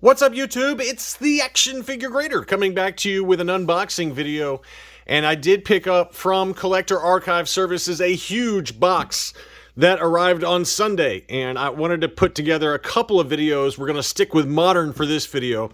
What's up, YouTube? It's the Action Figure Grader coming back to you with an unboxing video. And I did pick up from Collector Archive Services a huge box that arrived on Sunday. And I wanted to put together a couple of videos. We're going to stick with modern for this video.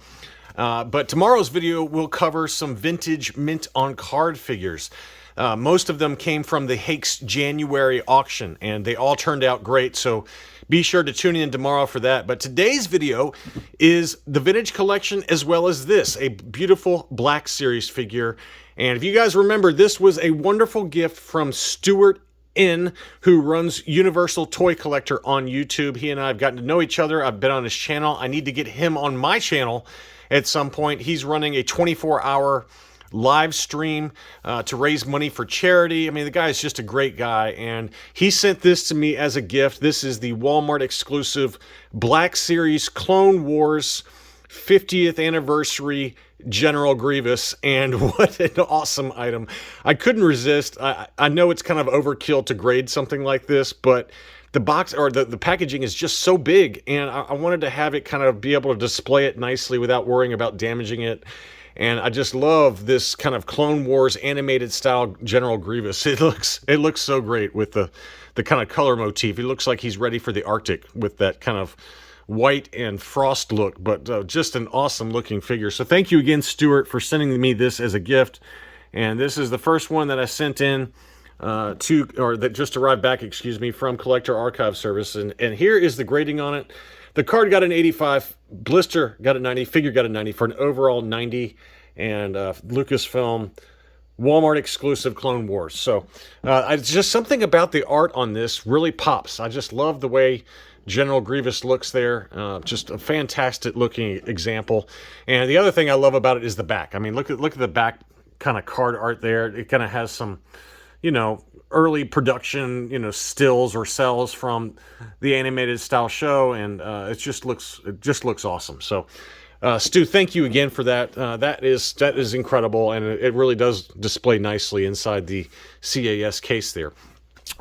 But tomorrow's video will cover some vintage mint on card figures. Most of them came from the Hakes January auction, and they all turned out great, so be sure to tune in tomorrow for that. But today's video is the vintage collection as well as this, a beautiful Black Series figure. And if you guys remember, this was a wonderful gift from Stuart N, who runs Universal Toy Collector on YouTube. He and I have gotten to know each other. I've been on his channel. I need to get him on my channel at some point. He's running a 24-hour live stream to raise money for charity. I mean, the guy is just a great guy, and he sent this to me as a gift. This is the Walmart exclusive Black Series Clone Wars 50th anniversary General Grievous, and what an awesome item. I couldn't resist. I know it's kind of overkill to grade something like this, but the box or the packaging is just so big, and I wanted to have it kind of be able to display it nicely without worrying about damaging it. And I just love this kind of Clone Wars animated style General Grievous. It looks so great with the kind of color motif. He looks like he's ready for the Arctic with that kind of white and frost look, but just an awesome looking figure. So thank you again, Stuart, for sending me this as a gift. And this is the first one that I sent in that just arrived back, excuse me, from Collector Archive Service. And here is the grading on it. The card got an 85, blister got a 90, figure got a 90 for an overall 90, and Lucasfilm Walmart exclusive Clone Wars. So it's just something about the art on this really pops. I just love the way General Grievous looks there. Just a fantastic looking example. And the other thing I love about it is the back. I mean, look at the back kind of card art there. It kind of has some, you know, early production, you know, stills or cells from the animated style show, and it just looks awesome. So Stu, thank you again for that. That is incredible, and it really does display nicely inside the CAS case there.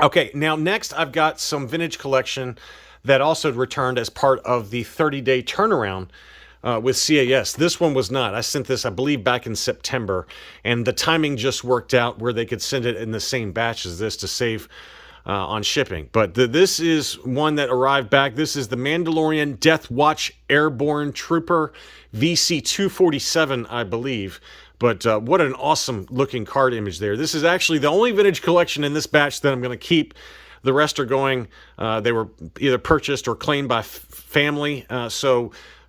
Okay, now next I've got some vintage collection that also returned as part of the 30-day turnaround with CAS. This one was not. I sent this, I believe, back in September, and the timing just worked out where they could send it in the same batch as this to save on shipping. But this is one that arrived back. This is the Mandalorian Death Watch Airborne Trooper VC-247, I believe. But what an awesome looking card image there. This is actually the only vintage collection in this batch that I'm going to keep. The rest are going, they were either purchased or claimed by family,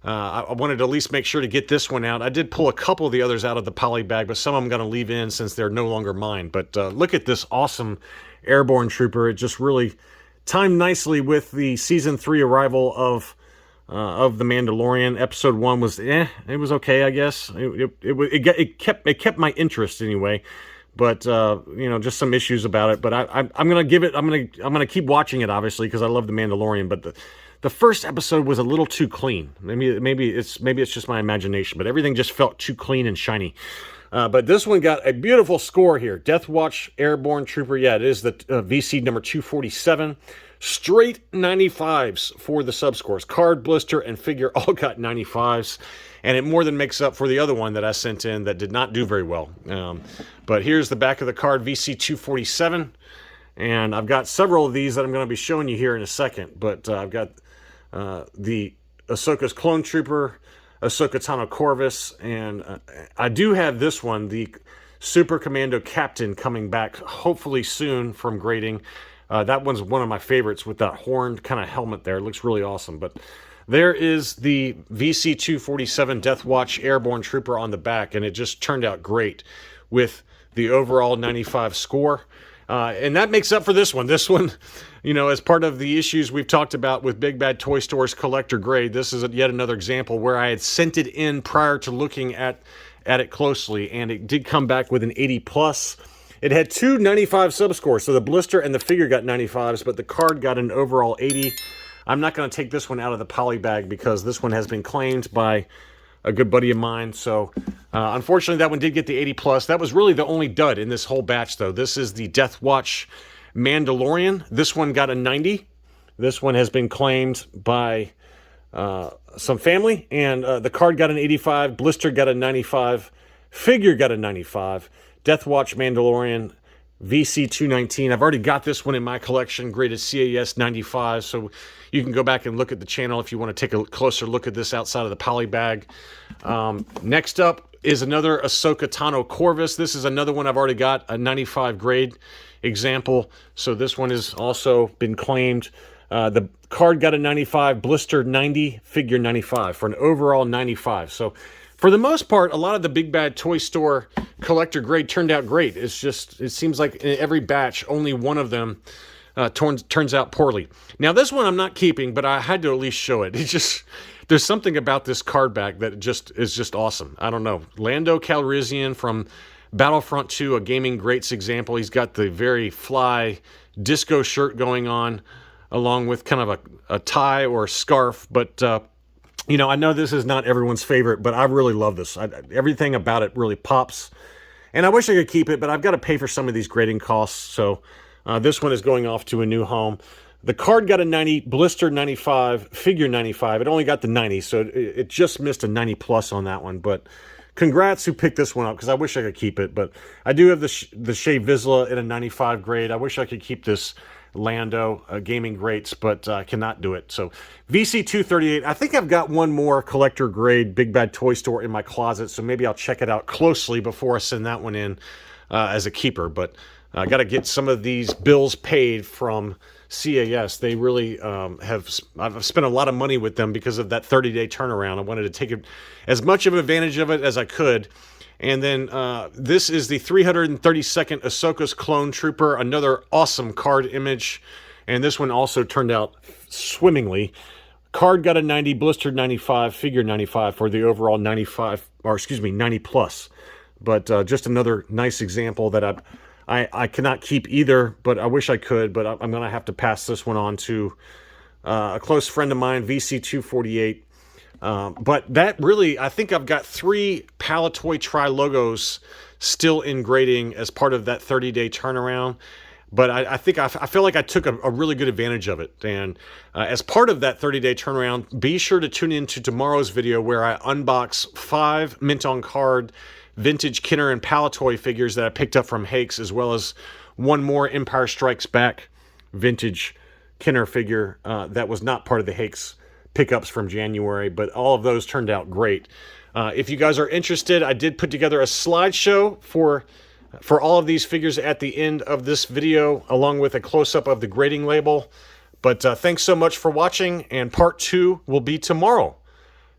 I wanted to at least make sure to get this one out. I did pull a couple of the others out of the poly bag, but some of them I'm going to leave in since they're no longer mine. But look at this awesome Airborne Trooper. It just really timed nicely with the Season 3 arrival of The Mandalorian. Episode 1 was, it was okay, I guess. It kept my interest anyway. But you know, just some issues about it. But I'm gonna keep watching it, obviously, because I love The Mandalorian. But the first episode was a little too clean. Maybe it's just my imagination, but everything just felt too clean and shiny. But this one got a beautiful score here. Death Watch Airborne Trooper. Yeah, it is the VC number 247. Straight 95s for the subscores. Card, blister, and figure all got 95s. And it more than makes up for the other one that I sent in that did not do very well. But here's the back of the card, VC-247. And I've got several of these that I'm going to be showing you here in a second. But I've got the Ahsoka's Clone Trooper, Ahsoka Tano Corvus, and I do have this one, the Super Commando Captain, coming back hopefully soon from grading. That one's one of my favorites with that horned kind of helmet there. It looks really awesome. But there is the VC-247 Death Watch Airborne Trooper on the back, and it just turned out great with the overall 95 score. And that makes up for this one. This one, you know, as part of the issues we've talked about with Big Bad Toy Store's collector grade, this is yet another example where I had sent it in prior to looking at it closely, and it did come back with an 80+. It had two 95 subscores, so the blister and the figure got 95s, but the card got an overall 80. I'm not going to take this one out of the poly bag because this one has been claimed by a good buddy of mine. So unfortunately, that one did get the 80+. That was really the only dud in this whole batch, though. This is the Death Watch Mandalorian. This one got a 90. This one has been claimed by some family, and the card got an 85, blister got a 95, figure got a 95, Death Watch Mandalorian VC 219. I've already got this one in my collection, graded CAS 95, so you can go back and look at the channel if you want to take a closer look at this outside of the poly bag. Next up is another Ahsoka Tano Corvus. This is another one I've already got, a 95 grade example, so this one has also been claimed. The card got a 95, blister 90, figure 95 for an overall 95. So for the most part, a lot of the Big Bad Toy Store collector grade turned out great. It seems like in every batch, only one of them turns out poorly. Now this one I'm not keeping, but I had to at least show it. There's something about this card back that is just awesome. I don't know. Lando Calrissian from Battlefront 2, a gaming greats example. He's got the very fly disco shirt going on, along with kind of a tie or a scarf. But, you know, I know this is not everyone's favorite, but I really love this. Everything about it really pops. And I wish I could keep it, but I've got to pay for some of these grading costs. So this one is going off to a new home. The card got a 90, blister 95, figure 95. It only got the 90, so it just missed a 90 plus on that one. But congrats who picked this one up, because I wish I could keep it. But I do have the Shea Vizsla in a 95 grade. I wish I could keep this Lando gaming greats, but I cannot do it. So VC 238. I think I've got one more collector grade Big Bad Toy Store in my closet, so maybe I'll check it out closely before I send that one in as a keeper. But I got to get some of these bills paid from CAS. They really I've spent a lot of money with them because of that 30-day turnaround. I wanted to take as much of advantage of it as I could. And then this is the 332nd Ahsoka's Clone Trooper, another awesome card image. And this one also turned out swimmingly. Card got a 90, blistered 95, figure 95 for the overall 95, or excuse me, 90 plus. But just another nice example that I cannot keep either, but I wish I could. But I'm going to have to pass this one on to a close friend of mine, VC 248. But that really, I think I've got 3 Palatoy Tri logos still in grading as part of that 30-day turnaround. But I feel like I took a really good advantage of it. And as part of that 30-day turnaround, be sure to tune in to tomorrow's video where I unbox 5 mint on card vintage Kenner and Palatoy figures that I picked up from Hakes, as well as one more Empire Strikes Back vintage Kenner figure that was not part of the Hakes pickups from January, but all of those turned out great. If you guys are interested, I did put together a slideshow for all of these figures at the end of this video, along with a close-up of the grading label. But thanks so much for watching, and part 2 will be tomorrow.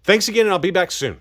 Thanks again, and I'll be back soon.